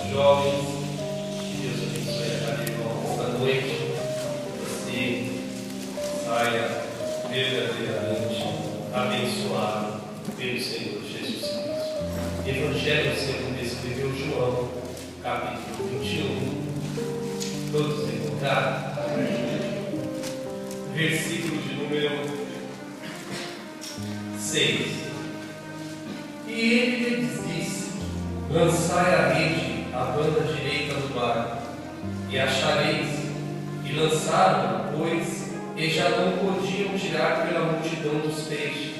jovens. Deus abençoe a cada irmão esta noite. Você saia verdadeiramente abençoado pelo Senhor Jesus Cristo. Evangelho segundo escreveu João, capítulo 21. Todos encontraram? Versículo de número 6. E ele lhes disse: lançai a rede à banda direita do barco, e achareis. E lançaram, pois, e já não podiam tirar pela multidão dos peixes.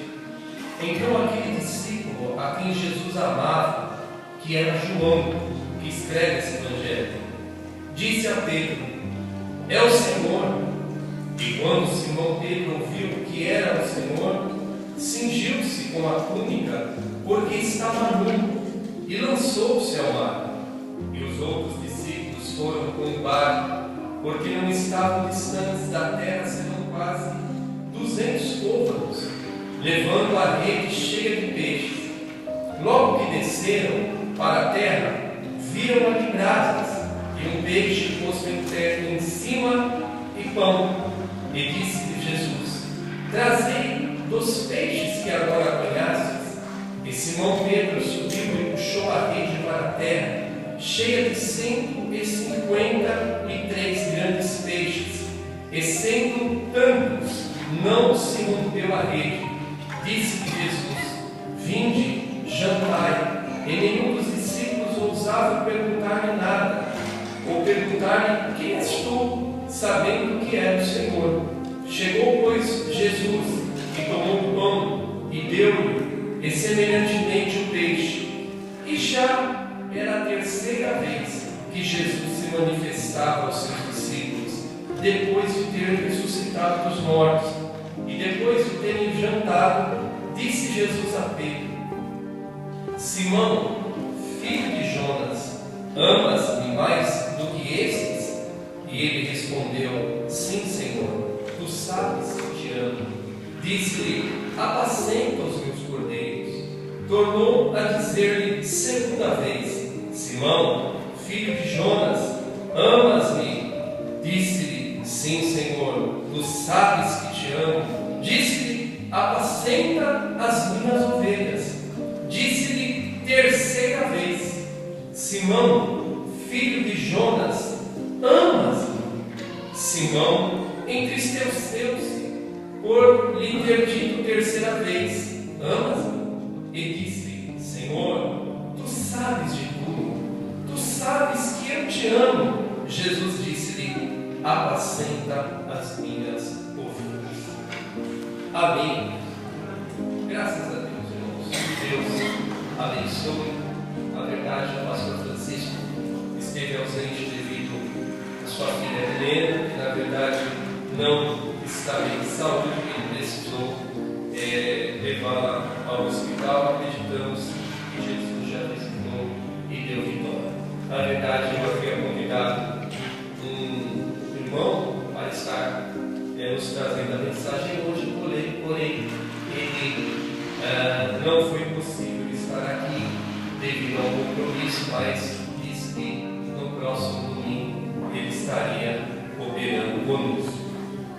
Então aquele discípulo a quem Jesus amava, que era João, que escreve esse evangelho, disse a Pedro: é o Senhor. E quando Simão Pedro ouviu que era o Senhor, cingiu-se com a túnica, porque estava nu, e lançou-se ao mar. E os outros discípulos foram com o barco, porque não estavam distantes da terra, senão quase 200 côvados, levando a rede cheia de peixes. Logo que desceram para a terra, viram ali brasas, e um peixe posto em cima e pão. E disse-lhe Jesus: trazei dos peixes que agora apanhastes. E Simão Pedro subiu e puxou a rede para a terra, cheia de 153 grandes peixes, e sendo tantos, não se rompeu a rede. Disse-lhe Jesus: vinde, jantai. E nenhum dos discípulos ousava perguntar-lhe nada, ou perguntar-lhe: quem és tu? Sabendo que era o Senhor. Chegou, pois, Jesus, e tomou o pão, e deu-lhe, e semelhantemente o peixe. E já era a terceira vez que Jesus se manifestava aos seus discípulos, depois de ter ressuscitado dos mortos. E depois de terem jantado, disse Jesus a Pedro: Simão, filho de Jonas, amas-me mais do que estes? E ele respondeu: sim, Senhor, tu sabes que te amo. Disse-lhe: apacenta os meus cordeiros. Tornou a dizer-lhe segunda vez: Simão, filho de Jonas, amas-me? Disse-lhe: sim, Senhor, tu sabes que te amo. Disse-lhe: apacenta as minhas ovelhas. Disse-lhe terceira vez: Simão, filho de Jonas, amas-me? Simão entristeceu-se por lhe ter dito terceira vez: amas-me? E disse: Senhor, tu sabes de tudo, tu sabes que eu te amo. Jesus disse-lhe: apacenta as minhas ovelhas. Amém. Graças a Deus, irmãos. Deus abençoe. A verdade, o pastor Francisco esteve ausente devido à sua filha Helena, que na verdade não está bem de saúde, ele precisou levá-la ao hospital. Acreditamos que Jesus já visitou e deu vitória. Na verdade, eu havia convidado um irmão para estar nos trazendo a mensagem hoje, porém ele não foi possível estar aqui devido ao compromisso, mas disse que no próximo domingo ele estaria operando conosco.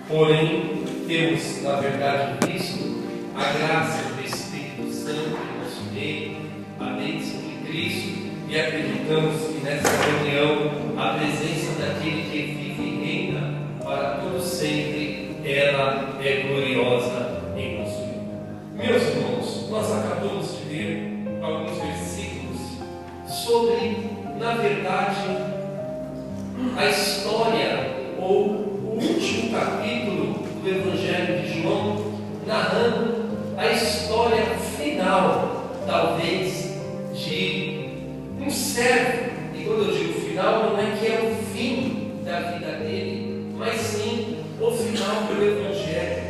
Porém, temos na verdade visto a graça do Espírito Santo em nosso meio, a bênção de Cristo, e acreditamos que nessa reunião a presença daquele que vive e reina para todo sempre, ela é gloriosa em nosso meio. Meus irmãos, nós acabamos de ler alguns versículos sobre, na verdade, a história ou o último capítulo do Evangelho de João, narrando a história final, talvez, de um servo. E quando eu digo final, não é que é o fim da vida dele, mas sim o final do Evangelho,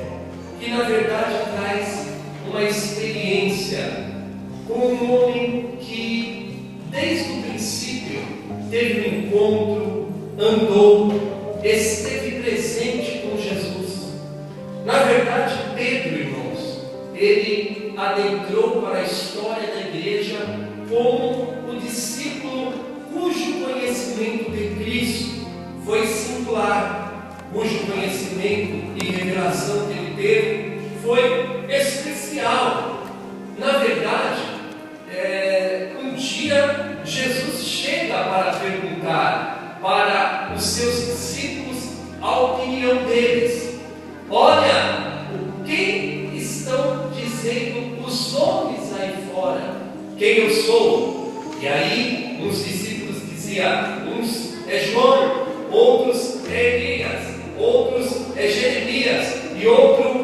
que na verdade traz uma experiência com um homem que desde o princípio teve um encontro, andou, esteve presente com Jesus. Na verdade, Pedro, irmãos, ele adentrou para a história da igreja como o discípulo cujo conhecimento e revelação que ele teve foi especial. Na verdade, um dia Jesus chega para perguntar para os seus discípulos a opinião deles. Olha, o que estão dizendo os homens aí fora? Quem eu sou? E aí, uns discípulos diziam, uns é João, outros é Elias, outros é Jeremias, e outros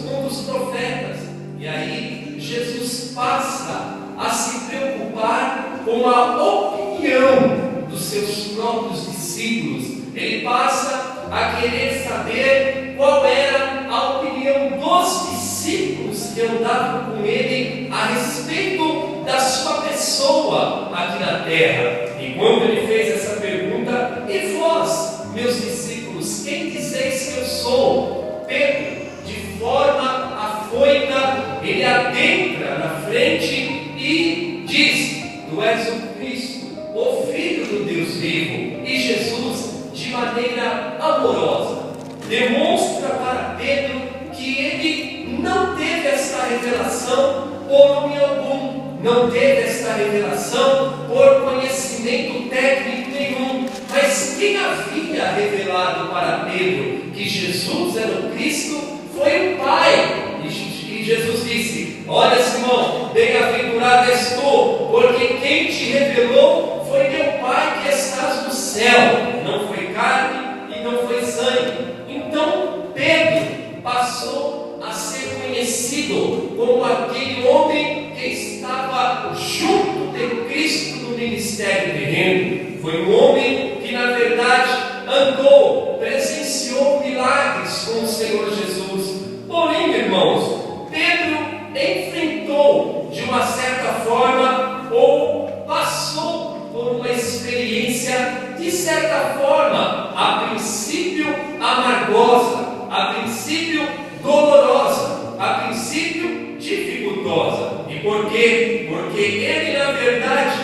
um dos profetas. E aí, Jesus passa a se preocupar com a opinião dos seus próprios discípulos. Ele passa a querer saber qual era a opinião dos discípulos que andavam com ele a respeito da sua pessoa aqui na terra. E quando ele fez essa pergunta: e vós, meus discípulos, quem dizeis que eu sou? Pedro, de forma afoita, ele adentra na frente e diz: tu és o Cristo, o Filho do Deus vivo. E Jesus, de maneira amorosa, demonstra para Pedro que ele não teve essa revelação por homem algum, não teve essa revelação por conhecimento técnico nenhum, mas quem havia revelado para Pedro que Jesus era o Cristo foi o Pai. E Jesus disse: olha, Simão, bem-aventurado és tu, porque quem te revelou foi meu Pai que estás no céu. Não foi carne e não foi sangue. Então Pedro passou a ser conhecido como aquele homem que estava junto de Cristo no ministério terreno. Foi um homem que, na verdade, andou, presenciou milagres com o Senhor Jesus. Porém, irmãos, Pedro enfrentou de uma certa forma, ou passou por uma experiência de certa forma, a princípio amargosa, a princípio dolorosa, a princípio dificultosa. E por quê? Porque ele, na verdade,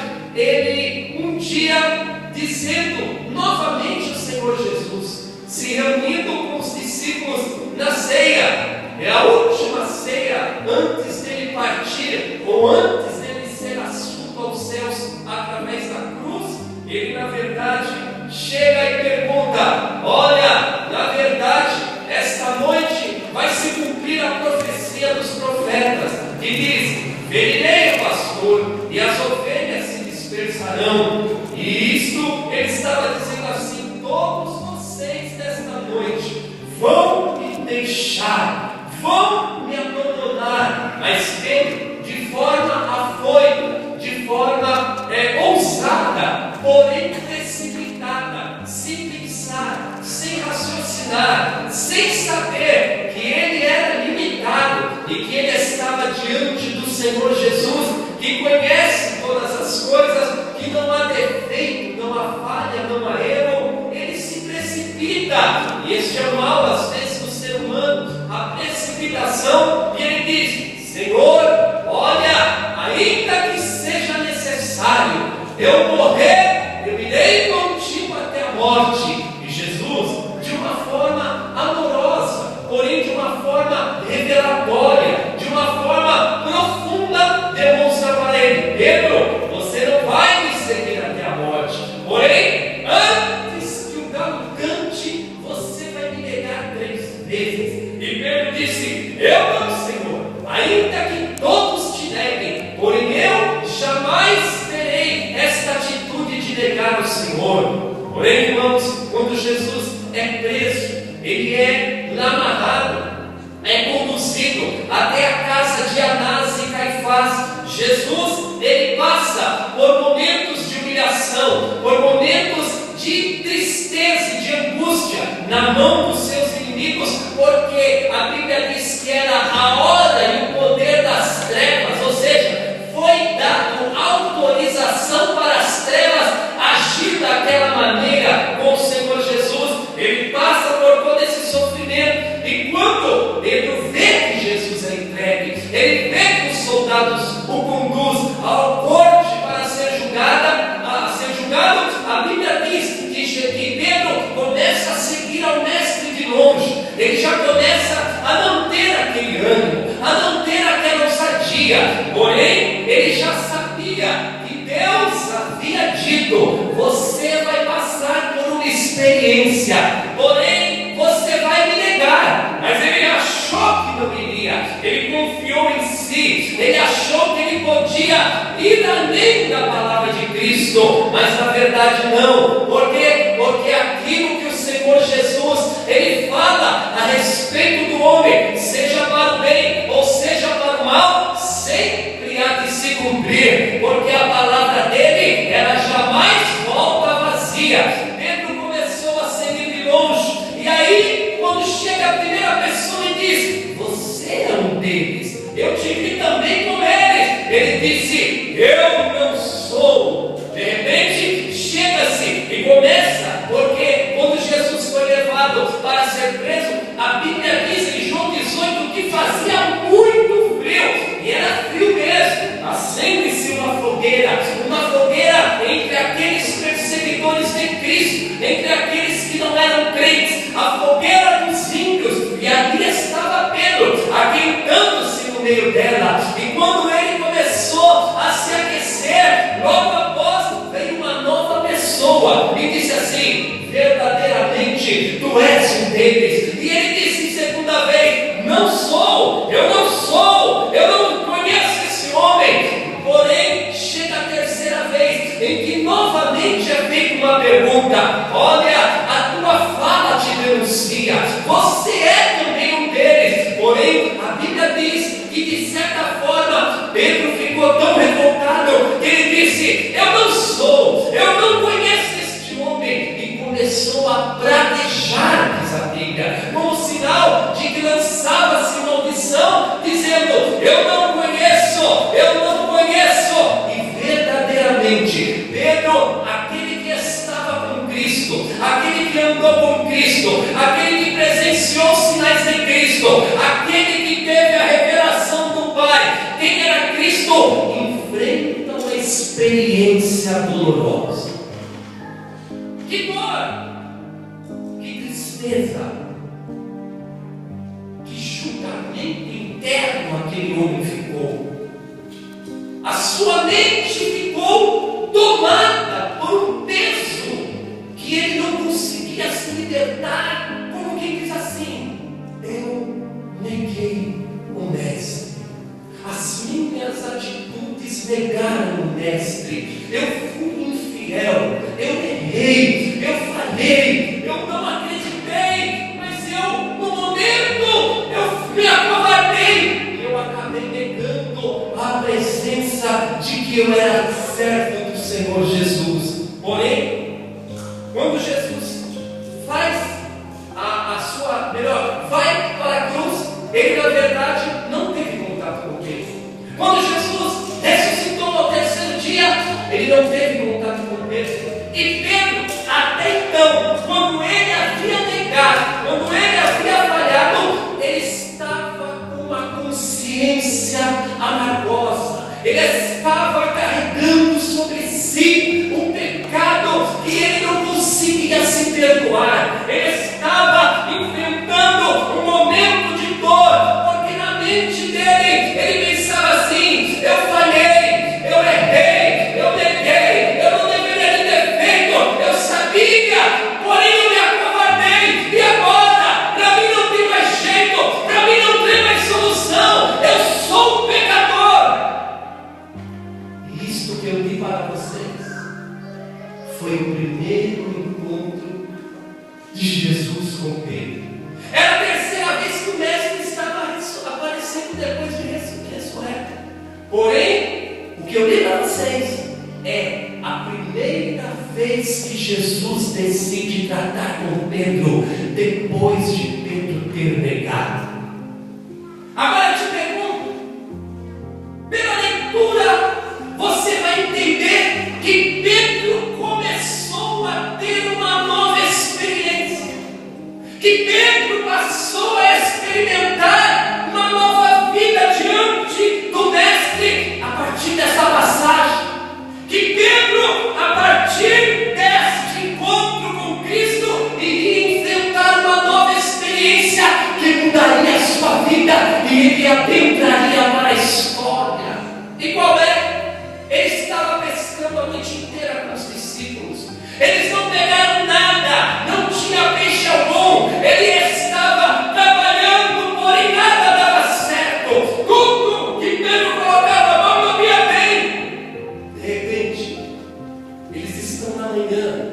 um dia, dizendo novamente o Senhor Jesus, se reunindo com os discípulos na ceia, é a última ceia antes dele partir, ou antes dele ser assunto aos céus através da cruz. Ele, na verdade, chega e pergunta: olha, na verdade, esta noite vai se cumprir a profecia dos profetas, que diz: ferirei o pastor e as ovelhas se dispersarão. E isto ele estava dizendo assim: todos vocês desta noite vão me deixar, vão me abandonar. Mas Pedro, de forma afoita, de forma ousada, porém precipitada, sem pensar, sem raciocinar, sem saber que ele era limitado e que ele estava diante do Senhor Jesus, que conhece todas as coisas, que não há defeito, não há falha, não há erro. Ele se precipita, e este é o mal às vezes do ser humano, a precipitação. E ele diz: Senhor, olha, ainda que seja necessário eu morrer, eu irei contigo até a morte. E Jesus, de uma forma amorosa, porém de uma forma revelatória, de uma forma profunda, demonstra para ele: Pedro, você não vai me seguir até a morte, porém, antes que o galo cante, você vai me negar 3 vezes. E Pedro disse: eu não, Senhor, ainda que todos te neguem, porém eu jamais terei esta atitude de negar o Senhor. Porém, irmãos, quando Jesus é preso, ele é amarrado, é conduzido até a casa de Anás e Caifás. Jesus, ele passa por momentos de humilhação, por momentos de tristeza e de angústia na mão dos seus inimigos, porque a Bíblia diz que era a hora e o poder das trevas, ou seja, foi dado autorização para as trevas agir daquela maneira com o Senhor Jesus. Ele passa por todo esse sofrimento, e quando Pedro vê que Jesus é entregue, ele vê que os soldados o conduzem ao corte para ser julgado, a Bíblia diz que Pedro começa a seguir ao mestre experiência. Porém, você vai me negar. Mas ele achou que não iria. Ele confiou em si. Ele achou que ele podia ir além da palavra de Cristo. Mas na verdade não. Por quê? Porque aquilo que o Senhor Jesus, ele fala a respeito do homem, seja para o bem ou seja para o mal, sempre há de se cumprir. Porque a palavra dele, ela jamais volta vazia. Pedro começou a seguir de longe. E aí, quando chega a primeira pessoa e diz: você é um deles, eu te vi também com eles. Ele disse: eu não sou. De repente, chega-se e começa, porque quando Jesus foi levado para ser preso, a Bíblia diz em João 18 que fazia muito frio, e era frio mesmo. Acende-se uma fogueira entre aqueles perseguidores de Cristo, entre aqueles que não eram crentes, a fogueira dos ímpios, e ali estava Pedro, aquentando-se no meio dela. E quando ele começou a se aquecer, logo após veio uma nova pessoa e disse assim: verdadeiramente tu és um deles. E ele disse em segunda vez: não sou, eu não sou, eu não conheço esse homem. Porém, chega a terceira vez em que novamente é feita uma pergunta: olha, a tua fala te denuncia, você é também um deles. Porém, a Bíblia diz que de certa forma Pedro ficou tão revoltado que ele disse: eu não sou, eu não conheço este homem. E começou a praguejar, diz a Bíblia, como sinal de que lançava-se maldição, dizendo: eu não conheço, eu não conheço. E verdadeiramente Pedro, aquele que estava com Cristo, aquele que andou com Cristo, aquele que presenciou os sinais de Cristo, aquele que teve a revelação do Pai, quem era Cristo, enfrenta uma experiência dolorosa. Que dor, que tristeza, que julgamento interno aquele homem ficou. A sua mente ficou tomada por um peso que ele não conseguia se libertar. Como quem diz assim: eu neguei o Mestre, as minhas atitudes negaram o Mestre, eu fui infiel, eu errei, eu falhei, eu não acreditei, mas no momento eu me acovardei, eu acabei negando a presença de que eu era servo do Senhor Jesus. Porém, quando Jesus faz vai para a cruz, ele na verdade não teve contato com Cristo. Quando Jesus ressuscitou no terceiro dia, ele não teve contato com Pedro. E Pedro, até então, quando ele havia negado, quando ele havia falhado, ele estava com uma consciência amargosa. Ele estava carregando sobre si um pecado que ele não conseguia se perdoar. Ele estava enfrentando um momento de dor, porque na mente dele, ele pensava assim: eu falhei, eu errei, eu neguei, eu não deveria ter feito, eu sabia, porém eu me acovardei, e agora, para mim não tem mais jeito, para mim não tem mais solução, eu sou um pecador. E isto que eu li para vocês foi o primeiro encontro de Jesus com Pedro. Era a terceira vez que o Mestre estava aparecendo depois de ressurreto. Porém, o que eu li para vocês é a primeira vez que Jesus decide tratar com Pedro depois de Pedro ter negado. Agora eu te pergunto, pela leitura, você vai entender que Pedro começou a ter uma nova experiência, que Pedro passou a experimentar uma nova vida diante do Mestre a partir dessa passagem, que Pedro, a partir deste encontro com Cristo, iria enfrentar uma nova experiência que mudaria da manhã.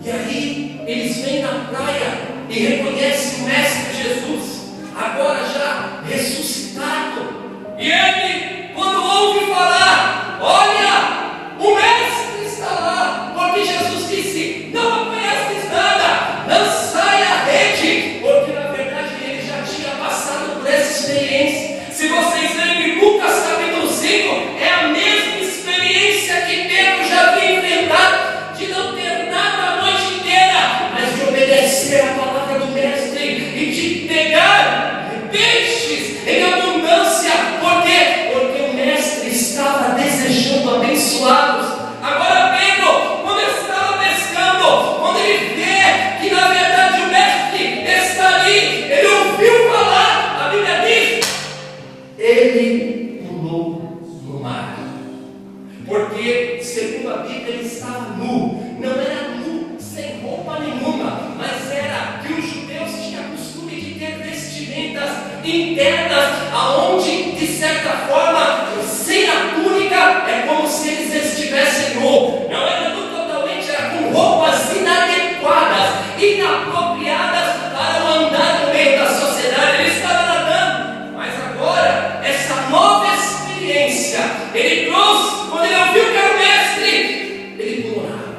E aí eles vêm na praia e reconhecem o Mestre Jesus, agora já ressuscitado. E ele, quando ouve falar, olha, o Mestre está lá, porque Jesus disse: não apanhastes nada, lançai a rede, porque na verdade ele já tinha passado por essa experiência. Se vocês lerem Lucas capítulo 5, é a mesma experiência que Pedro já havia enfrentado, de não ter nada a noite inteira, mas de obedecer a palavra do Mestre e de pegar peixes em abundância. Por quê? Porque o Mestre estava desejando abençoá-los. Agora Pedro, quando estava pescando, quando ele vê que na verdade o Mestre está ali, ele ouviu falar, a Bíblia diz, ele pulou no mar. Porque, segundo a Bíblia, ele estava nu. Não era nu, sem roupa nenhuma, mas era que os judeus tinham costume de ter vestimentas internas, aonde, de certa forma, sem a túnica, é como se eles estivessem nu. Não era nu totalmente, era com roupas inadequadas, inapropriadas para o andar no meio da sociedade. Ele estava nadando, mas agora, essa nova experiência, ele trouxe, quando ele ouviu que era o Mestre, ele pulou na água.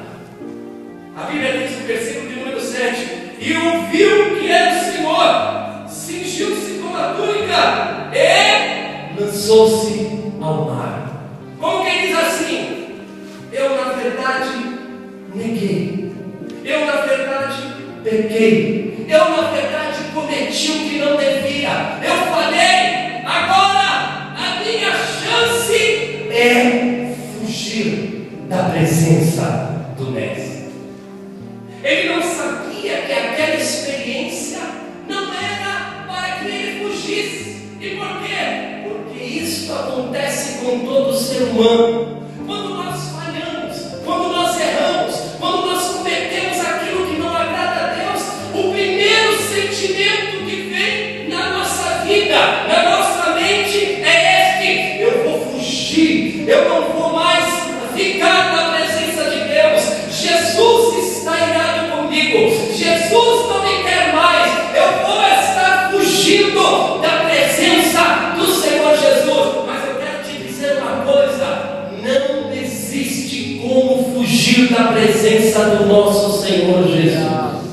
A Bíblia diz no versículo de número 7, e ouviu que era o Senhor, cingiu-se com a túnica e lançou-se ao mar. Como quem diz assim: eu na verdade neguei, eu na verdade pequei, eu na verdade cometi o que não devia, eu falei, agora a minha chance é fugir da presença do Mestre. Ele não sabia que aquela experiência não era para que ele fugisse. E por quê? Porque isso acontece com todo ser humano. Quando nós falhamos, quando nós erramos, quando nós cometemos aquilo que não agrada a Deus, o primeiro sentimento que vem na nossa vida, na nossa mente, é este: eu vou fugir, eu não vou mais ficar na presença de Deus. Jesus está irado comigo, Jesus não me quer mais, eu vou estar fugindo da presença do Senhor Jesus. Mas eu quero te dizer uma coisa: não existe como fugir da presença do nosso Senhor Jesus.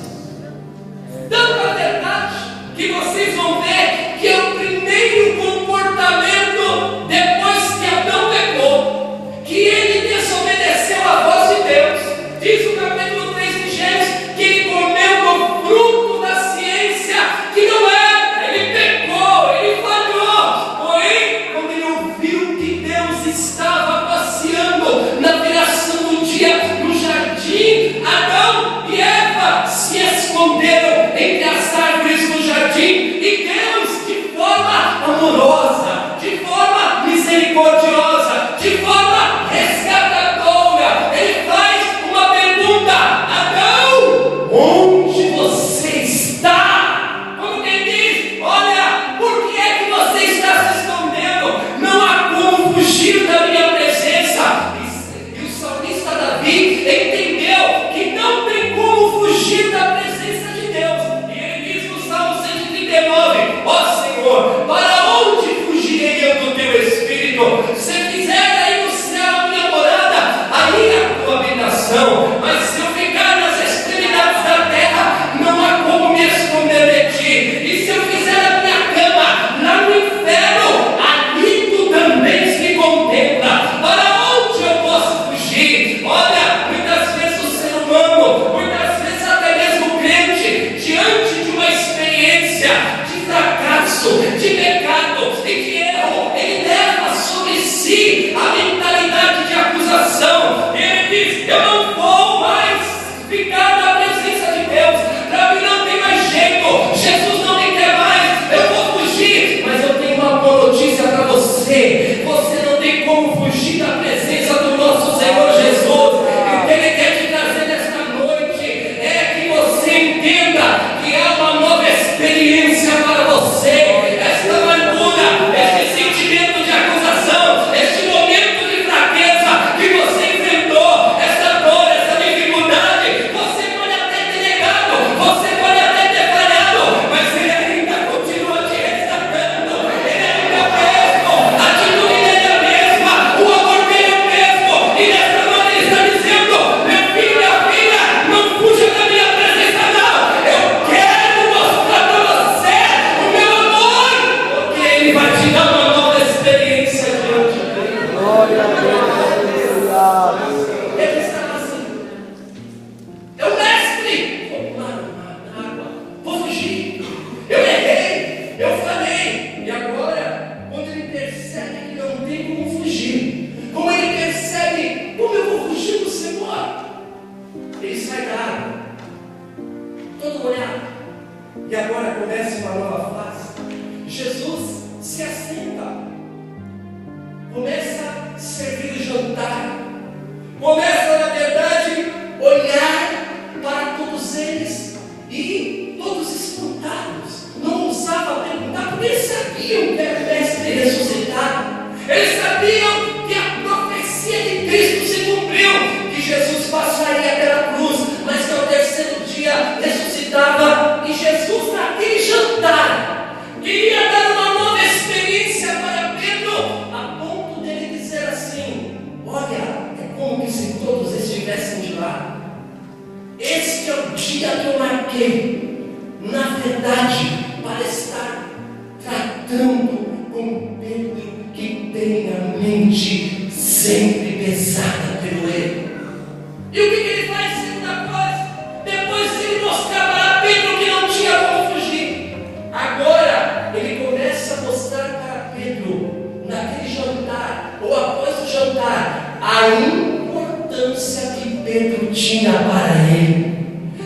Tanta verdade que vocês vão ver que é o primeiro comportamento depois que Adão pecou, que ele desobedeceu à voz de Deus. Diz o capítulo 3 de Gênesis que ele comeu do fruto da ciência que não era, ele pecou, ele falhou. Porém, quando ele ouviu que Deus estava passeando na viração do dia no jardim, Adão e Eva ele sai da água, todo molhado. E agora começa uma nova fase. Jesus se assenta, começa a servir o jantar, começa, na verdade, olhar para todos eles e todos espantados. Não ousava perguntar, porque eles sabiam que era o mestre ressuscitado. Eles sabiam que a profecia de Cristo se cumpriu, que Jesus passaria pela cruz, mas que ao terceiro dia ressuscitava. E Jesus, naquele jantar, queria dar uma nova experiência para Pedro, a ponto dele dizer assim: olha, é como se todos estivessem de lá. Este é o dia que eu marquei, na verdade, para estar tratando com Pedro, que tem a mente sempre pesada pelo erro. E o que ele faz? Segunda coisa, depois de ele mostrar para Pedro que não tinha como fugir, agora ele começa a mostrar para Pedro, naquele jantar, ou após o jantar, a importância que Pedro tinha para ele.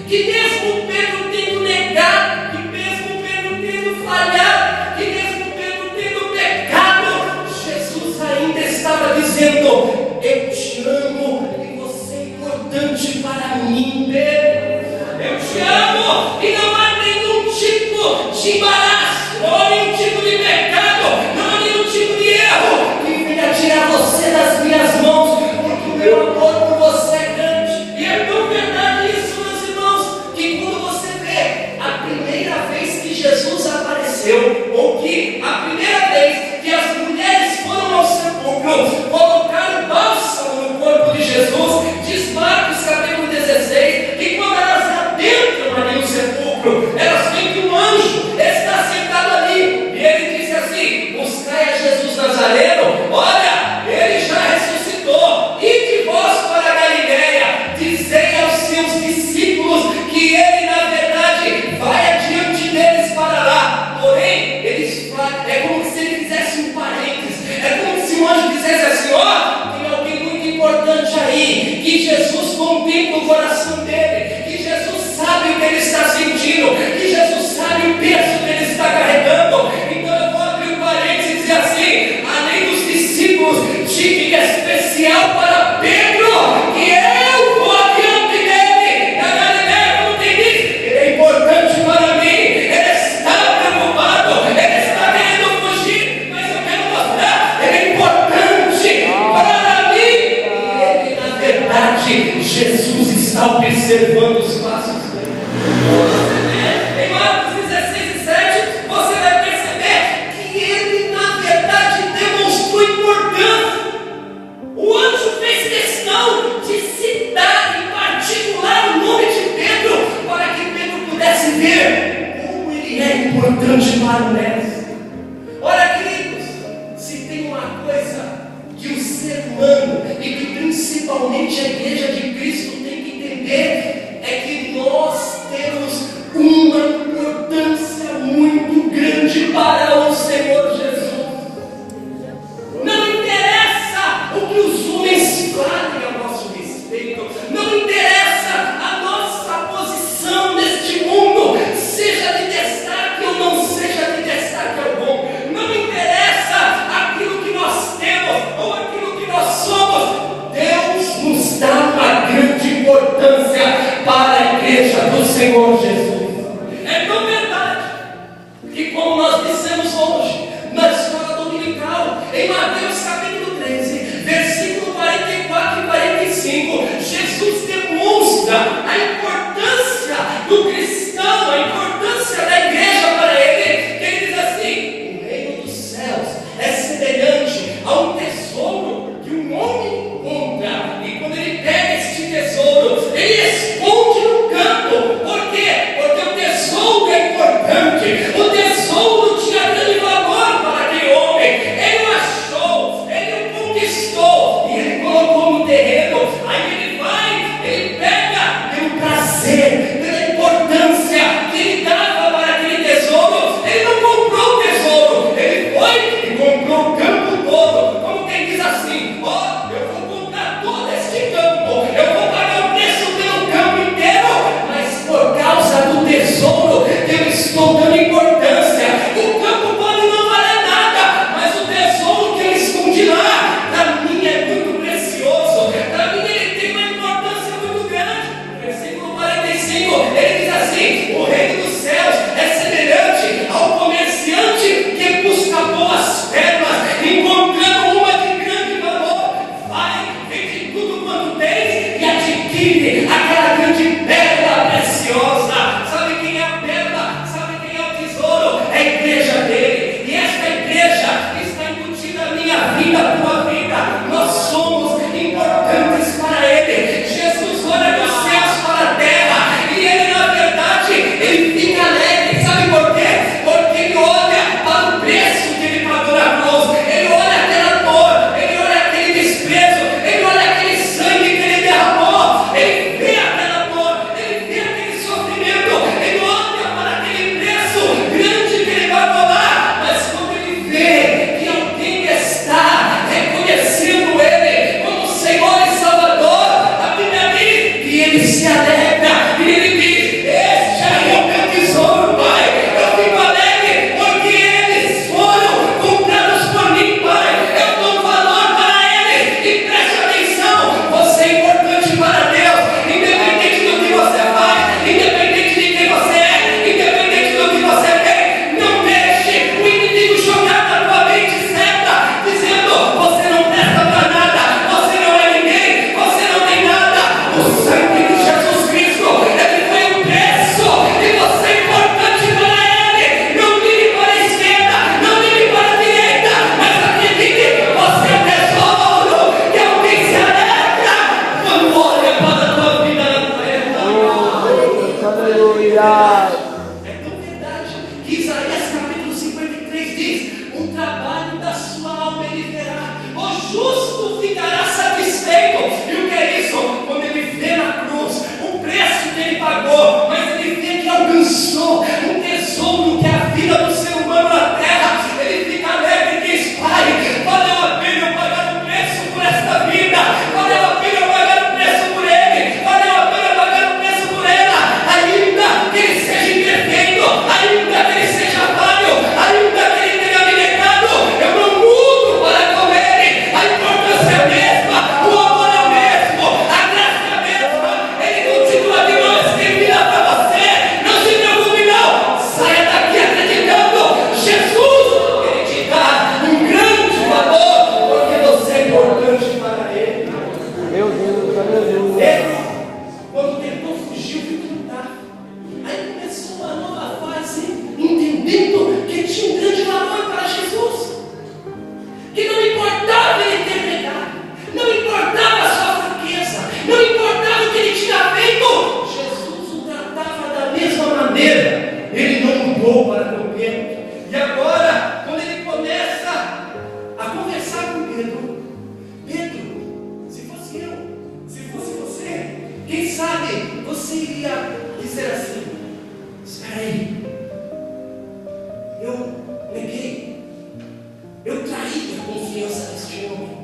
Que mesmo Pedro tendo negado, que mesmo Pedro tendo falhado, que mesmo Pedro tendo pecado, Jesus ainda estava dizendo: eu te amo e você é importante para mim, Pedro. Eu te amo e não há nenhum tipo de embaraço, não há nenhum tipo de pecado, não há nenhum tipo de erro que venha tirar você das minhas mãos, porque o meu amor por você é grande. E é tão verdade isso, meus irmãos, que quando você vê a primeira vez que Jesus apareceu, ou que a primeira vez que as mulheres foram ao sepulcro, colocaram bálsamo no corpo de Jesus, diz Marcos capítulo 16, que quando elas adentram ali no sepulcro, elas veem que um anjo está sentado ali, e ele disse assim: buscai a Jesus Nazareno, olha, ele já ressuscitou, e de vós para a Galileia, dizei aos seus discípulos que ele na verdade vai adiante deles para lá. Porém, eles falam, é como se ele fizesse um parênteses, é como se o anjo dissesse assim: ó, tem alguém muito importante aí, que Jesus contempla o coração dele, que Jesus sabe o que ele está sentindo, que Jesus sabe o peso que ele está carregando. Então eu vou abrir um parênteses e dizer assim: além dos discípulos, diga que é especial para Pedro, que eu vou adiante dele, na Galileia, como quem diz, ele é importante para mim, ele está preocupado, ele está querendo fugir, mas eu quero mostrar, ele é importante para mim. E ele, na verdade, Jesus está observando os passos dele. Em Marcos 16 e 7, você vai perceber que ele, na verdade, demonstrou importância. O anjo fez questão de citar em particular o nome de Pedro, para que Pedro pudesse ver como ele é importante para o mestre. Olha, queridos, se tem uma coisa que o ser humano, e que principalmente a igreja de Cristo tem que entender, é que nós temos uma importância muito grande para o Senhor Jesus. Não interessa o que os homens falem a nosso respeito, não interessa a nossa posição neste mundo, seja de destaque ou não seja de destaque. ele diz assim: o reino dos céus é semelhante ao comerciante que busca boas pérolas, encontrando uma de grande valor, vai, vende tudo quanto tem e adquire aquela grande pérola preciosa. Sabe quem é a pérola? Sabe quem é o tesouro? É a igreja dele, e esta igreja está embutida na minha vida, na tua vida. Nós somos importantes para ele. Jesus olha dos céus para a terra e ele, na verdade, ele fica alegre. Sabe por quê? Porque ele olha para o preço que ele pagou na cruz, ele olha aquela dor, ele olha aquele desprezo, ele olha aquele sangue que ele derramou, ele vê aquela dor, ele vê aquele sofrimento, ele olha para aquele preço grande que ele vai pagar. Mas quando ele vê que alguém está reconhecendo ele como Senhor e Salvador, a Bíblia diz que ele se alegra e ele diz: este aí é o meu tesouro, Pai. Eu fico alegre porque eles foram comprados por mim, Pai. Eu dou valor para eles. E preste atenção: você é importante para Deus, independente do que você faz, independente de quem você é, independente do que você tem. Não deixe o inimigo jogar na tua mente certa, dizendo: você não presta para nada, você não é ninguém, você não tem nada. O sangue de Jesus Cristo, ele foi um preço, e você é importante para ele. Não mire para a esquerda, não mire para a direita, mas acredite: você é um tesouro que alguém se alegra quando olha para a tua vida na terra. Aleluia. É tão verdade que Isaías capítulo 53 diz: o trabalho da sua alma ele verá, o justo ficará satisfeito. E o que é isso? Quando ele vê na cruz o preço que ele pagou, mas ele vê que alcançou um tesouro que é a vida do ser humano na terra, ele fica alegre e diz: Pai, valeu a pena eu pagar o preço por esta vida, valeu a pena eu pagar o preço por ele, valeu a pena eu pagar o preço por ela, ainda que ele seja imperfeito, ainda que ele seja falho, ainda que ele tenha me negado, eu não mudo para com ele. A importância é a mesma, o amor é o mesmo, a graça é a mesma, ele continua de mão estendida para você. Não se preocupe não, saia daqui acreditando: Jesus, ele te dá um grande valor, porque você é importante para ele. Meu Deus, aleluia. Ele, quando tentou fugir, viu que não dá. Aí começou uma nova fase, entendendo que tinha um grande valor para Jesus, que não importava ele ter pregado, não importava a sua fraqueza, não importava o que ele tinha feito, Jesus o tratava da mesma maneira, ele não mudou para com Pedro. E agora, quando ele começa a conversar com Pedro: Pedro, se fosse eu, se fosse você, quem sabe você iria dizer assim: espera aí, eu neguei, eu traí a confiança deste homem,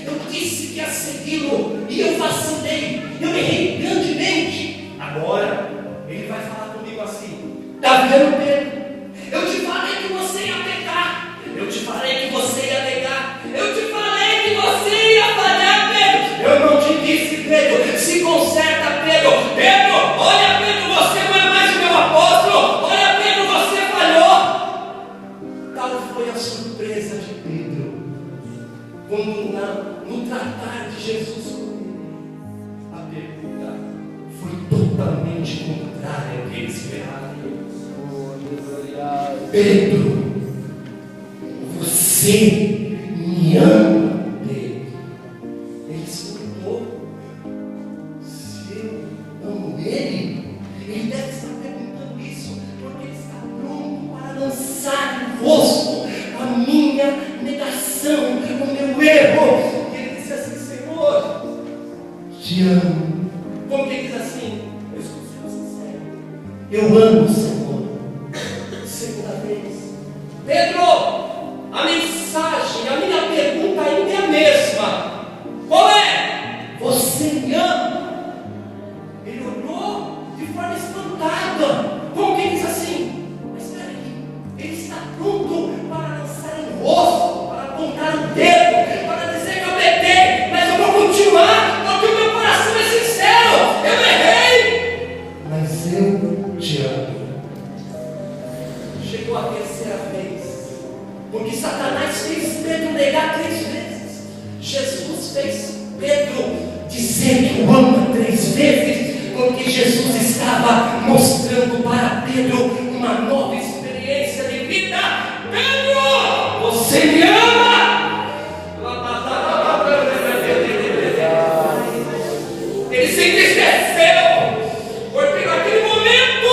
eu disse que ia segui-lo e eu vacilei, eu errei grandemente. Agora ele vai falar comigo assim: está vendo, Pedro? Eu te falei que você ia pecar, eu te falei que você ia negar, eu te falei que você ia falhar, Pedro. Eu não te disse, Pedro, se conserta, Pedro. Pedro, olha, Pedro, você não é mais meu apóstolo. Olha, Pedro, você falhou. Tal foi a surpresa de Pedro quando no tratar de Jesus com ele, a pergunta foi totalmente contrária ao que ele esperava. Pedro, você me ama, Pedro? Ele se perguntou: se eu amo ele? Ele deve estar perguntando isso porque ele está pronto para lançar no rosto a minha negação, o meu erro. E ele disse assim: Senhor, te amo. Como que ele diz assim? Eu estou sendo sincero, eu amo o Senhor. Segunda vez: Pedro, a mensagem, a minha pergunta ainda é a mesma. Qual é? Você me ama? Ele olhou de forma espantada. Como que diz assim? Mas espera aí, ele está pronto para lançar em rosto, para apontar o dedo, para dizer que eu pequei, mas eu vou continuar, porque o meu coração é sincero. Eu errei. Mas entristeceu, porque naquele momento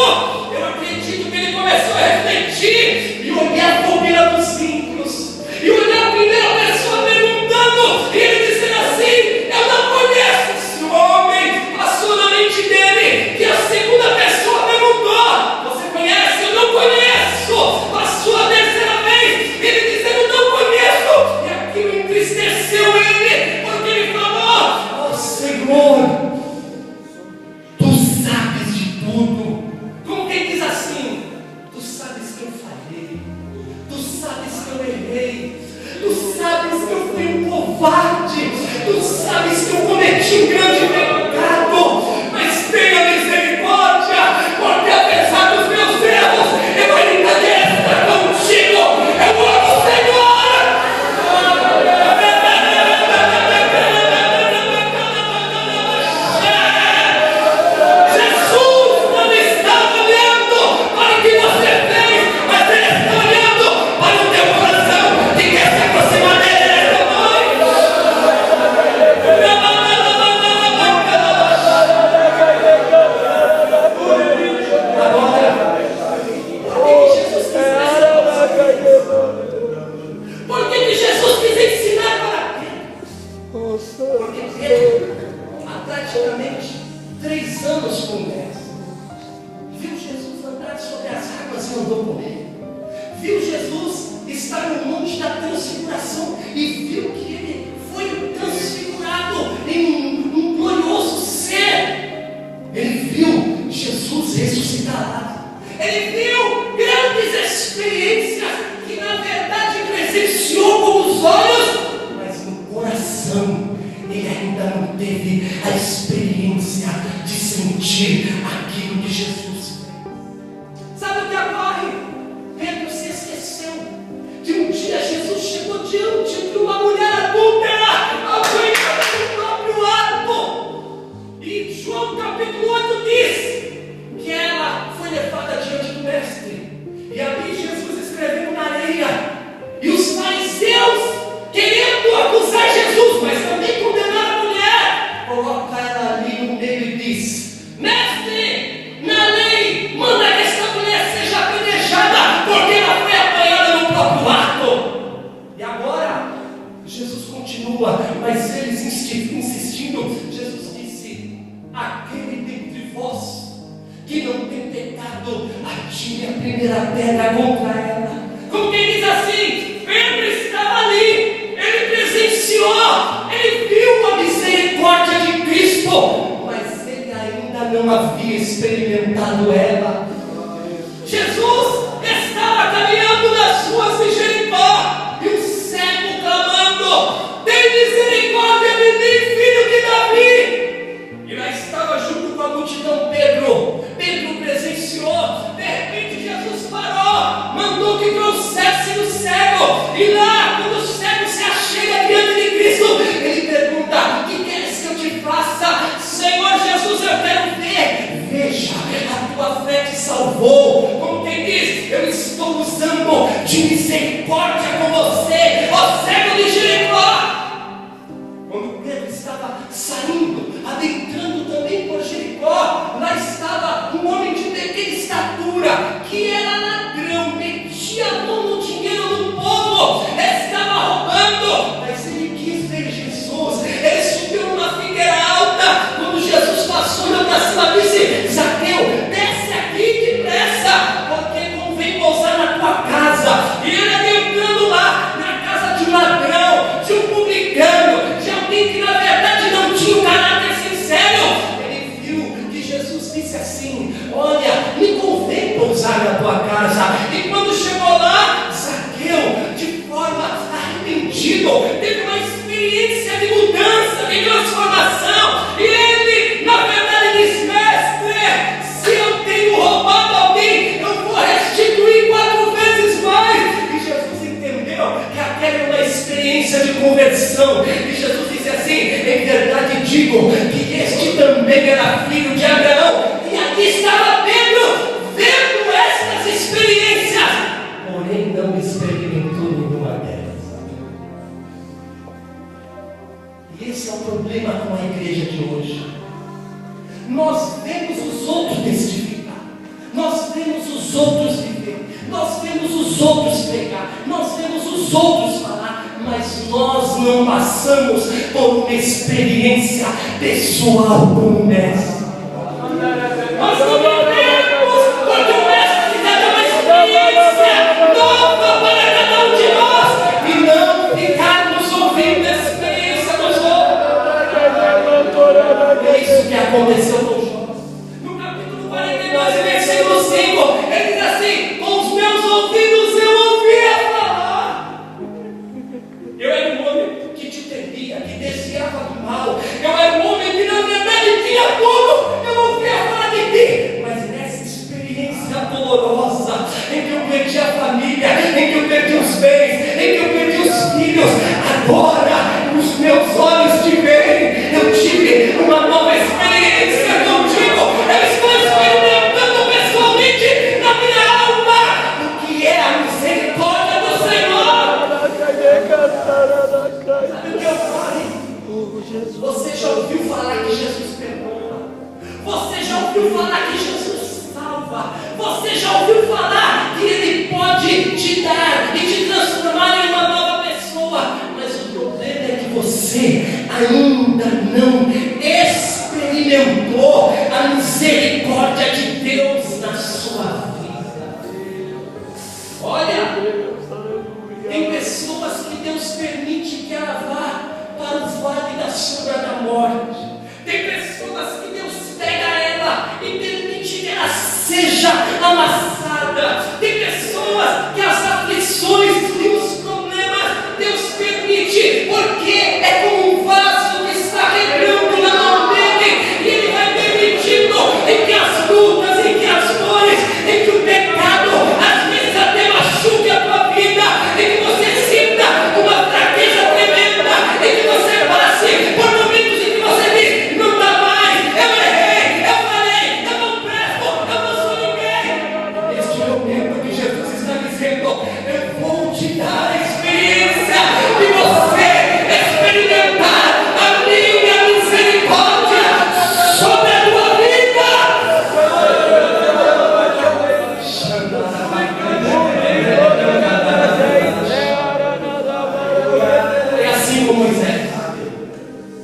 eu acredito que ele começou a refletir e olhar a bobeira dos ímpios, e olhar a primeira pessoa perguntando, e ele dizendo assim: eu não conheço esse homem. Passou na mente dele que a segunda pessoa perguntou: você conhece? Eu não conheço. Passou a terceira vez, ele dizendo: não conheço, e aquilo entristeceu ele, porque ele falou: oh Senhor, tu sabes de tudo. Como quem diz assim: tu sabes que eu falhei, tu sabes que eu errei, tu sabes que eu fui um covarde, tu sabes que eu cometi um grande pecado, mas tenha misericórdia, porque apesar dos meus erros, eu ainda quero estar contigo. Eu amo o Senhor. Jesus não está olhando para o que você fez, mas Ele está olhando para o teu coração que quer se aproximar dele nessa noite. Agora, por que Jesus quis ensinar para Pedro? Porque Pedro, há praticamente 3 anos com Deus, viu Jesus andar sobre as águas e andou com ele. Viu Jesus estar no monte da transfiguração e viu que ele foi transfigurado em um glorioso ser. Ele viu Jesus ressuscitado. Ele viu grandes experiências que na verdade presenciou com os olhos, mas no coração ele ainda não teve a experiência de sentir aquilo que Jesus fez. Sabe o que ocorre? Pedro se esqueceu que um dia Jesus chegou diante de uma mulher adúltera, apanhada no próprio ato. E João capítulo 8 diz que ela foi levada diante do mestre, e ali Jesus escreveu na areia, e os fariseus, querendo acusar Jesus, mas também condenar a mulher, coloca ela ali no meio e diz: mestre, na lei manda que esta mulher seja apedrejada, porque ela foi apanhada no próprio ato. E agora Jesus continua, mas eles insistindo, Jesus disse: aquele dentre vós que não tem pecado, atire a primeira pedra contra ela. Como quem diz assim: Pedro estava ali, ele presenciou, ele viu a misericórdia de Cristo, mas ele ainda não havia experimentado ela. Jesus estava caminhando nas ruas de Jericó, e o cego clamando: tem misericórdia de mim, filho de Davi. E lá estava junto com a multidão Pedro. Pedro presenciou. De repente Jesus parou, mandou que trouxesse o cego, e lá quando o cego se achega diante de Cristo, ele pergunta: o que queres que eu te faça? Senhor Jesus, eu quero ver. Veja, a tua fé te salvou. Como quem diz: eu estou usando de misericórdia com você, ó cego de Jericó. Quando Pedro estava saindo, adentrando também por Jericó, lá estava um homem de pequena estatura, que era ladrão, metia a mão no dinheiro do povo, estava roubando, mas ele quis ver Jesus. Ele subiu numa figueira alta. Quando Jesus passou, olhou para cima e disse: Zaqueu, desce aqui depressa, porque convém pousar na tua casa. E ele adentrando lá, na casa de um ladrão, de um publicano, de alguém que na verdade não tinha um caráter sincero, ele viu que Jesus disse assim: olha, me convém pousar na tua casa. E quando chegou lá, Zaqueu, de forma arrependido, teve uma experiência de mudança, de transformação. E ele, na verdade, diz: mestre, se eu tenho roubado alguém, eu vou restituir 4 vezes mais. E Jesus entendeu que aquela é uma experiência de conversão. E Jesus disse assim: em verdade digo que este também era filho de Abraão. E aqui estava Pedro, vendo estas experiências, porém não experimentou nenhuma delas. nós vemos os outros testificar, nós vemos os outros viver, nós vemos os outros pregar, nós vemos os outros falar, mas nós não passamos por uma experiência pessoal com o Mestre. Nós não vivemos porque o Mestre quiser dar uma experiência nova para cada um de nós e não ficarmos ouvindo a experiência dos outros. É isso que aconteceu com Jó. No capítulo 42, versículo 5, ele diz assim: com os meus ouvidos eu ouvia falar. Eu era um homem que te temia, que desviava do mal. Eu era um homem que na verdade tinha tudo. Eu ouvia falar de ti. Mas nessa experiência dolorosa, em que eu perdi a família, em que eu perdi os bens, em que eu perdi os filhos, agora os meus olhos te veem. Eu tive uma nova experiência contigo. Eu estou experimentando pessoalmente na minha alma o que é a misericórdia do Senhor. Sabe o que eu falei? Você já ouviu falar que Jesus perdoa? Você já ouviu falar que Jesus salva? Você já ouviu falar que Ele pode te dar e te transformar em uma nova pessoa? Mas o problema é que você ainda não experimentou a misericórdia de Deus na sua vida. Olha, tem pessoas que Deus permite que ela vá para o vale da sombra da morte. Tem pessoas que Deus pega ela e permite que ela seja amassada. Tem pessoas que as aflições e os problemas Deus permite, porque é como um vaso que está quebrando na mão dele, e Ele vai permitindo em que as lutas, em que as dores, em que o pecado às vezes até machuque a tua vida, em que você sinta uma fraqueza tremenda, em que você passe por momentos em que você diz: não dá mais, eu errei, eu falei, eu não presto, eu não sou ninguém. Este é o momento que Jesus está dizendo: eu vou te dar a experiência de você experimentar a minha misericórdia sobre a tua vida. É assim como Moisés.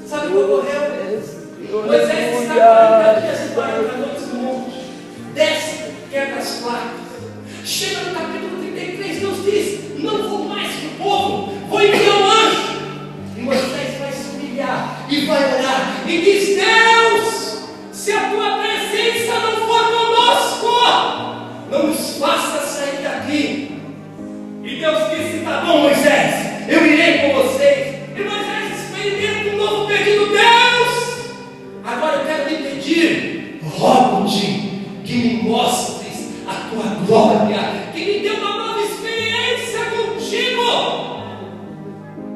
Sabe o que ocorreu? Moisés está 40 dias e 40 noites no monte, desce, quebra as placas. Chega no capítulo 33, Deus diz: não vou mais com o povo, vou enviar um anjo. E Moisés vai se humilhar e vai orar e diz: Deus, se a tua presença não for conosco, não nos faça sair daqui. E Deus disse: tá bom, Moisés, eu irei com vocês. E Moisés experimenta um novo pedido: Deus, agora eu quero lhe pedir, rogo-te que me mostres a tua glória, que me dê uma nova experiência contigo.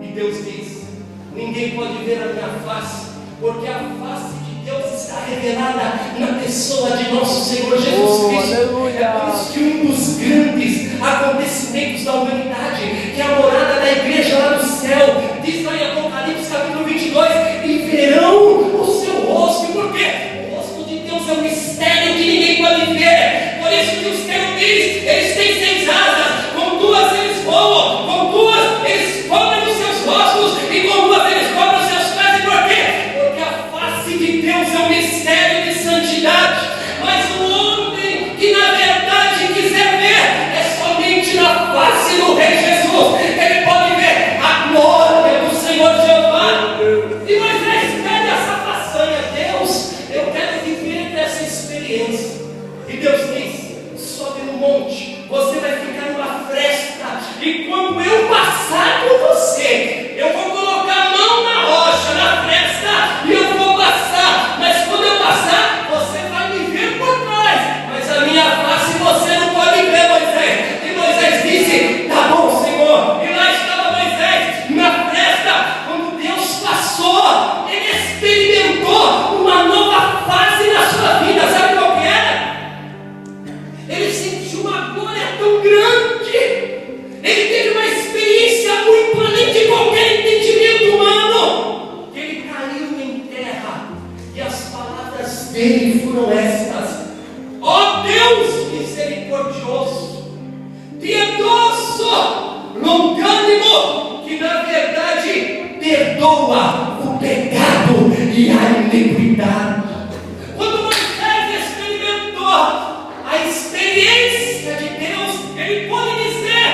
E Deus diz: ninguém pode ver a minha face, porque a face de Deus está revelada na pessoa de nosso Senhor Jesus Cristo. Aleluia. É por isso que um dos grandes acontecimentos da humanidade, que é a morada da igreja lá no céu, diz lá em Apocalipse capítulo 22, e verão o seu rosto, porque o rosto de Deus é um mistério que ninguém pode ver. Por isso que os querubins, eles têm 6 asas, com 2 eles voam, com 2 eles cobrem os seus rostos, e com 2 eles cobrem os seus pés. E por quê? Porque a face de Deus é um mistério de santidade. Mas o homem que na verdade quiser ver, é somente na face do Rei Jesus. Ele pode ver a glória do Senhor Jeová. E Moisés pede essa façanha: Deus, eu quero viver dessa experiência. E Deus diz: sobe no monte, você vai ficar numa fresta, e quando eu passar por você, eu vou colocar a mão na rocha, na fresta, e eu vou passar. Mas quando eu passar, você vai me ver por trás, mas a minha face você não pode ver, Moisés. E Moisés disse: tá bom, Senhor. E lá estava Moisés na fresta. Quando Deus passou, ele experimentou uma nova fase na sua vida. Sabe qual que era? que foram estas: ó Deus misericordioso, piedoso, longânimo, que na verdade perdoa o pecado e a iniquidade. Quando Moisés experimentou a experiência de Deus, ele pode dizer: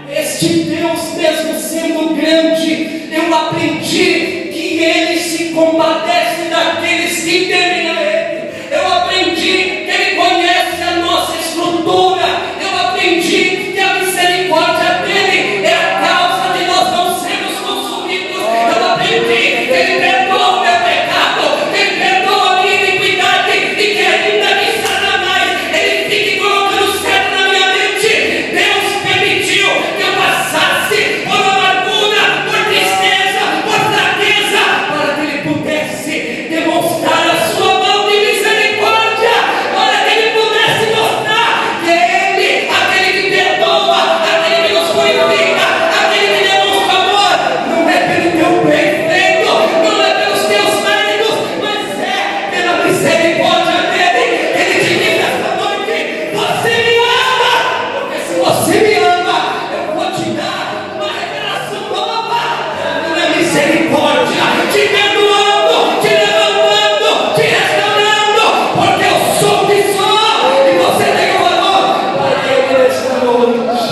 este Deus, mesmo sendo grande, eu aprendi que Ele se compadece daqueles que temem a Ele. Eu aprendi que Ele conhece a nossa estrutura. Eu aprendi que a misericórdia dEle é a causa de nós não sermos consumidos. Eu aprendi que Ele perdoa o meu pecado, que Ele perdoa a minha iniquidade, e que ainda que Satanás ele fique colocando certo na minha mente, Deus permitiu que eu passasse por amargura, por tristeza, por fraqueza, para que Ele pudesse demonstrar a sua mão de misericórdia, para que Ele pudesse mostrar que Ele, aquele que perdoa, aquele que nos purifica, aquele que demonstra amor, não é pelo teu bem feito, não é pelos teus méritos, mas é pela misericórdia dEle. Ele te diz esta noite: você me ama, porque se você me ama, eu vou te dar uma revelação nova da minha misericórdia, te perdoando, te levantando, te restaurando, porque eu sou o que sou, e você tem o valor para eu esta noite.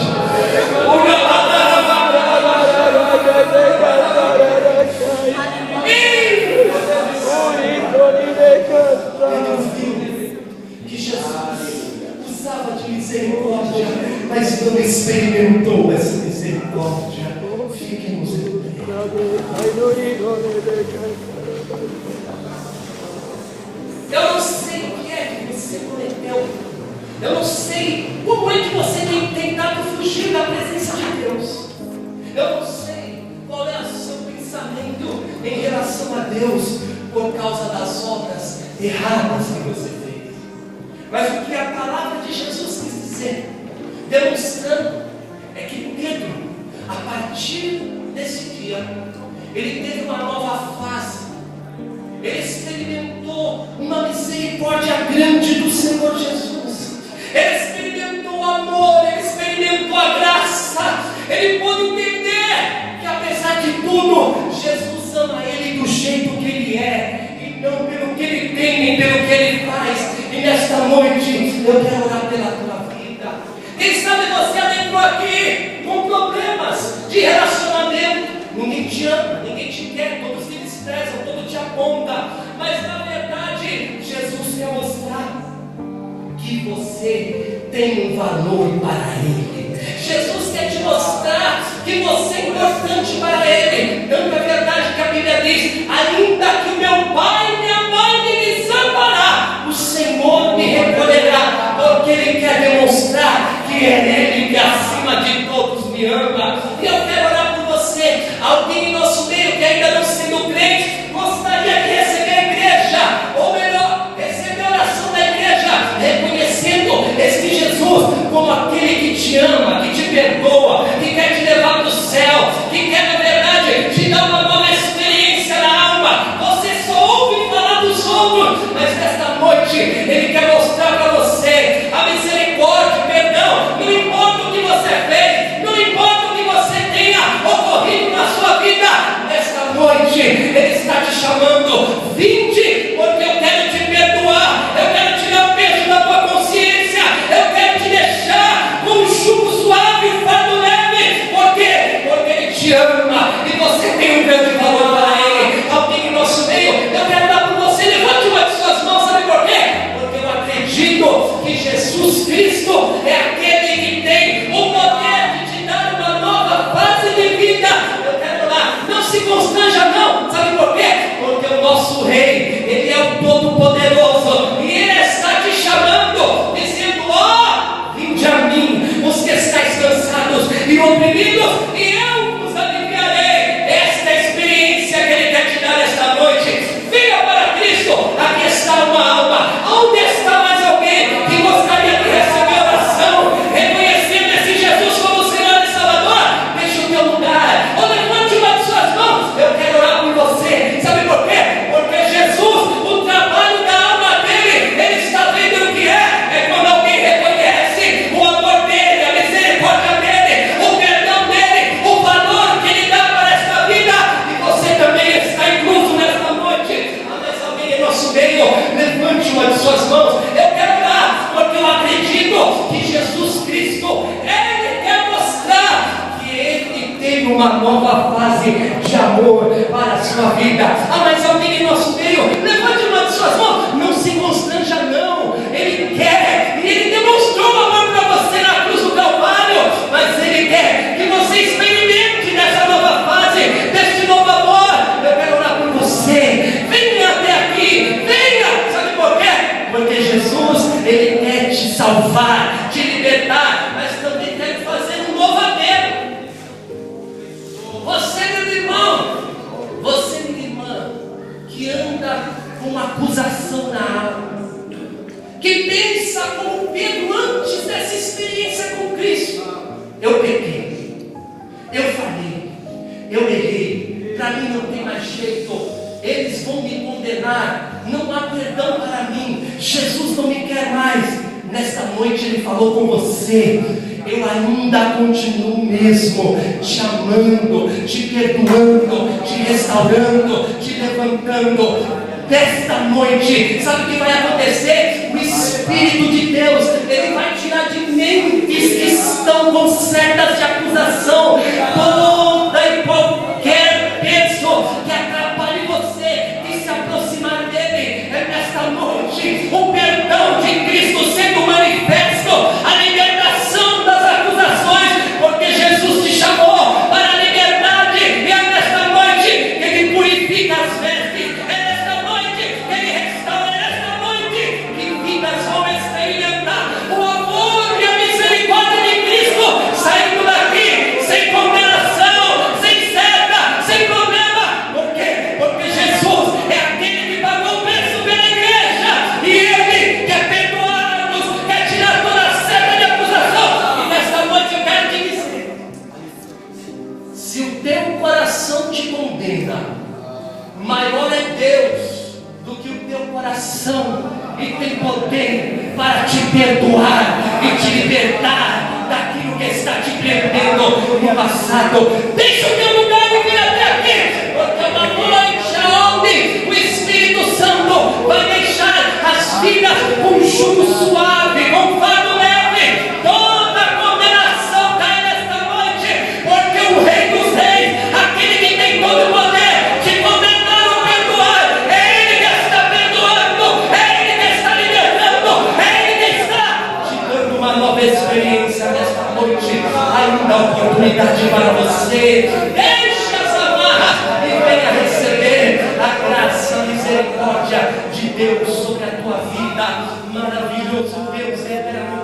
Que Jesus usava de misericórdia, mas não experimentou essa misericórdia. Fiquemos em pé. Eu não sei o que é que você cometeu. Eu não sei como é que você tem tentado fugir da presença de Deus. Eu não sei qual é o seu pensamento em relação a Deus por causa das obras erradas que você fez. Mas o que a palavra de Jesus quis dizer, demonstrando, é que Pedro, a partir desse dia, ele teve uma nova fase. Ele experimentou uma misericórdia grande do Senhor Jesus. Ele experimentou o amor, ele experimentou a graça. Ele pôde entender que, apesar de tudo, Jesus ama ele do jeito que ele é, e não pelo que ele tem, nem pelo que ele faz. E nesta noite eu quero orar pela tua vida. Quem sabe você adentrou aqui com problemas de relacionamento. Ninguém te ama, ninguém te quer, todos te desprezam, todos te apontam. Mas na verdade, Jesus quer mostrar que você tem um valor para Ele. Jesus quer te mostrar que você é importante para Ele. Tanto é verdade que a Bíblia diz: ainda que o meu pai e minha mãe me desamparar, o Senhor me recolherá, porque Ele quer demonstrar que é Ele que acima de todos me ama. E eu quero orar por você. Alguém em nosso meio que ainda não sendo crente, gostaria de receber a igreja, ou melhor, receber a oração da igreja, reconhecendo este Jesus como aquele que te ama, que te perdoa, que quer te levar para o céu, que quer na verdade te dar uma nova experiência na alma. Você só ouve falar dos outros, mas nesta noite Ele quer mostrar para você a misericórdia, perdão. Não importa o que você fez, não importa o que você tenha ocorrido na sua vida, nesta noite Ele está te chamando: vinde, porque eu quero te perdoar, eu quero tirar o peso da tua consciência, eu quero te deixar com um jugo suave, um fardo leve. Por quê? Porque Ele te ama e você tem um grande valor para Ele. Alguém em nosso meio, eu quero dar por você, levante uma de suas mãos, sabe por quê? Porque eu acredito que Jesus Cristo é aquele que tem o poder de te dar uma nova fase de vida. Eu quero lá, não se constranja não, sabe por quê? Porque o nosso sua vida. Ah, mas alguém em nosso meio, levante uma de suas mãos. Não se constranja, não. Ele quer, e Ele demonstrou amor para você na cruz do Calvário, mas Ele quer que você experimente dessa nova fase, deste novo amor. Eu quero orar por você. Venha até aqui, venha. Sabe por quê? Porque Jesus, Ele quer te salvar, te libertar, mas também quer te fazer um novo adendo. Você, meu irmão, você, minha irmã, que anda com acusação na alma, que pensa como Pedro antes dessa experiência com Cristo: eu pequei, eu falhei, eu errei, para mim não tem mais jeito, eles vão me condenar, não há perdão para mim, Jesus não me quer mais. Nesta noite Ele falou com você: eu ainda continuo mesmo, te amando, te perdoando, te restaurando, te levantando. Desta noite, sabe o que vai acontecer? O Espírito de Deus, Ele vai tirar de mentes que estão com setas de acusação, toda e qualquer peso que atrapalhe você de se aproximar dEle. É nesta noite o perdão de Cristo sendo manifesto, a libertação das acusações, porque Jesus te chamou para a liberdade, e é nesta noite que Ele purifica as vestes, é nesta noite que Ele restaura, é nesta noite que vidas vão experimentar o amor e a misericórdia de Cristo, saindo daqui sem condenação, sem seta, sem problema. Por quê? Porque Jesus é aquele que pagou o preço pela igreja, e Ele quer perdoar-nos, quer tirar toda a seta de acusação. E nesta noite eu quero te dizer: se o teu coração te condena, maior é Deus do que o teu coração, e tem poder para te perdoar e te libertar daquilo que está te prendendo no passado. Deixa o teu lugar e vir até aqui, porque é uma noite onde o Espírito Santo vai deixar as vidas com jugo suave, com fardo leve. Toda condenação cai nesta noite, porque o Rei dos Reis, aquele que tem todo o poder de condenar ou perdoar, é Ele que está perdoando, é Ele que está libertando, é Ele que está te dando uma nova experiência nesta noite. Ainda há oportunidade para você. Deixe as amarras e venha receber a graça e a misericórdia de Deus sobre a tua vida. Maravilhoso Deus eterno.